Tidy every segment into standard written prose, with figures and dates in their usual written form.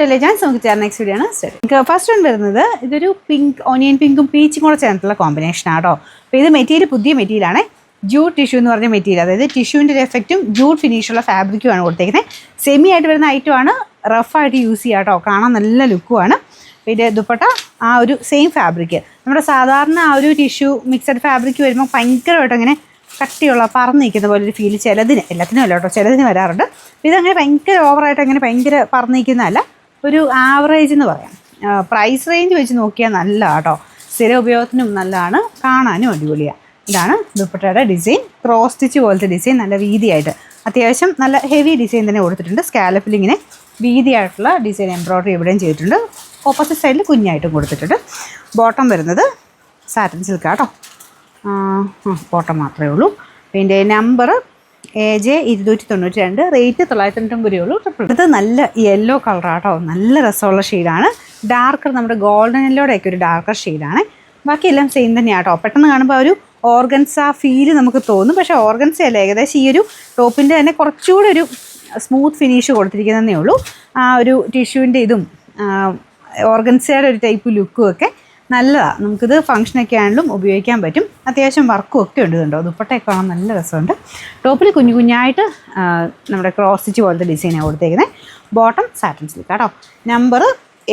Elegance next video is first one is pink, onion pink, peach combination. This material is material. Jute tissue material. Tissue effect jute finish fabric. Semi rough use look. Same fabric. Tissue mixed fabric കട്ടിയുള്ള പറന്ന് നിൽക്കുന്ന പോലെ ഒരു feel ചിലതിന് എല്ലാത്തിനും അല്ല കേട്ടോ ചിലതിന് വരാറുണ്ട്. ഇതങ്ങനെ ഭയങ്കര ഓവറായിട്ട് അങ്ങനെ ഭയങ്കര പറന്ന് നിൽക്കുന്നതല്ല, ഒരു ആവറേജ് എന്ന് പറയാം. പ്രൈസ് റേഞ്ച് വെച്ച് നോക്കിയാൽ നല്ല കേട്ടോ, സ്ഥിര ഉപയോഗത്തിനും നല്ലതാണ്, കാണാനും അടിപൊളിയാണ്. ഇതാണ് ദുപ്പട്ടയുടെ ഡിസൈൻ, ക്രോസ് സ്റ്റിച്ച് പോലത്തെ ഡിസൈൻ, നല്ല വീതിയായിട്ട് അത്യാവശ്യം നല്ല ഹെവി ഡിസൈൻ തന്നെ കൊടുത്തിട്ടുണ്ട്. സ്കാലപ്പിൽ ഇങ്ങനെ വീതിയായിട്ടുള്ള ഡിസൈൻ എംബ്രോയ്ഡറി ഇവിടെയും ചെയ്തിട്ടുണ്ട്. ഓപ്പോസിറ്റ് സൈഡിൽ കുഞ്ഞായിട്ടും കൊടുത്തിട്ടുണ്ട്. ബോട്ടം വരുന്നത് സാറ്റിൻ സിൽക്ക് കേട്ടോ, ബോട്ടം മാത്രമേ ഉള്ളൂ. പിന്നെ നമ്പർ AJ 292, റേറ്റ് 999 രൂപയുള്ളൂ. ഇത് നല്ല യെല്ലോ കളറാട്ടോ, നല്ല രസമുള്ള ഷെയ്ഡാണ്. ഡാർക്കർ നമ്മുടെ ഗോൾഡൻ യെല്ലോടെയൊക്കെ ഒരു ഡാർക്കർ ഷെയ്ഡാണ്. ബാക്കിയെല്ലാം സെയിം തന്നെയാണ് കേട്ടോ. പെട്ടെന്ന് കാണുമ്പോൾ ഒരു ഓർഗൻസ ഫീല് നമുക്ക് തോന്നും, പക്ഷേ ഓർഗൻസ അല്ല, ഏകദേശം ഈ ഒരു ടോപ്പിൻ്റെ തന്നെ കുറച്ചുകൂടി ഒരു സ്മൂത്ത് ഫിനിഷ് കൊടുത്തിരിക്കുന്നതേ ഉള്ളൂ. ആ ഒരു ടിഷ്യൂവിൻ്റെ ഇതും ഓർഗൻസയുടെ ഒരു ടൈപ്പ് ലുക്കും ഒക്കെ നല്ലതാണ്. നമുക്കിത് ഫംഗ്ഷനൊക്കെ ആണെങ്കിലും ഉപയോഗിക്കാൻ പറ്റും. അത്യാവശ്യം വർക്കും ഒക്കെ ഉണ്ട് കേട്ടോ. ദുപ്പട്ടയൊക്കെ കാണാൻ നല്ല രസമുണ്ട്. ടോപ്പിൽ കുഞ്ഞു കുഞ്ഞായിട്ട് നമ്മുടെ ക്രോസ് സ്റ്റിച്ച് പോലത്തെ ഡിസൈനാണ് കൊടുത്തേക്കുന്നത്. ബോട്ടം സാറ്റിൻ സിൽക്ക് കേട്ടോ. Number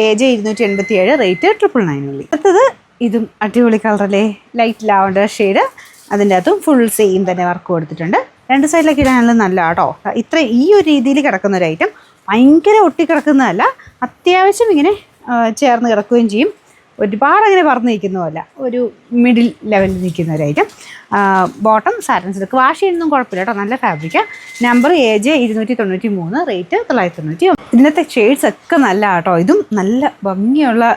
AJ 287, rate 999. അടുത്തത് ഇതും അടിപൊളി കളറല്ലേ, ലൈറ്റ് ലാവണ്ടർ ഷെയ്ഡ്. അതിൻ്റെ അകത്തും ഫുൾ സെയിം തന്നെ വർക്ക് കൊടുത്തിട്ടുണ്ട്. രണ്ട് സൈഡിലൊക്കെ ഇടാനുള്ള നല്ല കേട്ടോ. ഇത്ര ഈ ഒരു രീതിയിൽ കിടക്കുന്ന ഒരു ഐറ്റം, ഭയങ്കര ഒട്ടിക്കിടക്കുന്നതല്ല, അത്യാവശ്യം ഇങ്ങനെ ചേർന്ന് കിടക്കുകയും ചെയ്യും. ഒരുപാട് അങ്ങനെ പറന്ന് നിൽക്കുന്നതല്ല, ഒരു മിഡിൽ ലെവലിൽ നിൽക്കുന്ന ഒരു item. Bottom satin silk, wash ചെയ്യുന്നതും കുഴപ്പമില്ല കേട്ടോ, നല്ല ഫാബ്രിക്കാണ്. Number AJ 293, rate 990. ഇതിനകത്തെ ഷെയ്ഡ്സ് ഒക്കെ നല്ല കേട്ടോ. ഇതും നല്ല ഭംഗിയുള്ള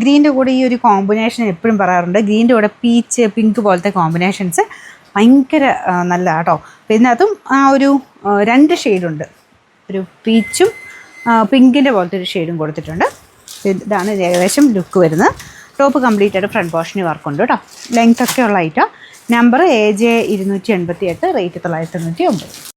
ഗ്രീൻ്റെ കൂടെ ഈ ഒരു കോമ്പിനേഷൻ എപ്പോഴും പറയാറുണ്ട്. ഗ്രീൻ്റെ കൂടെ പീച്ച് പിങ്ക് പോലത്തെ കോമ്പിനേഷൻസ് ഭയങ്കര നല്ല കേട്ടോ. ഇതിനകത്തും ആ ഒരു 2 ഷെയ്ഡുണ്ട്, ഒരു പീച്ചും പിങ്കിൻ്റെ പോലത്തെ ഒരു ഷെയ്ഡും കൊടുത്തിട്ടുണ്ട്. ഇതാണ് ഏകദേശം ലുക്ക് വരുന്നത്. ടോപ്പ് കംപ്ലീറ്റ് ആയിട്ട് ഫ്രണ്ട് പോർഷന് വർക്കുണ്ട് കേട്ടോ. ലെങ്ത് ഒക്കെ ഉള്ള ഐറ്റം. Number AJ 288, rate 999.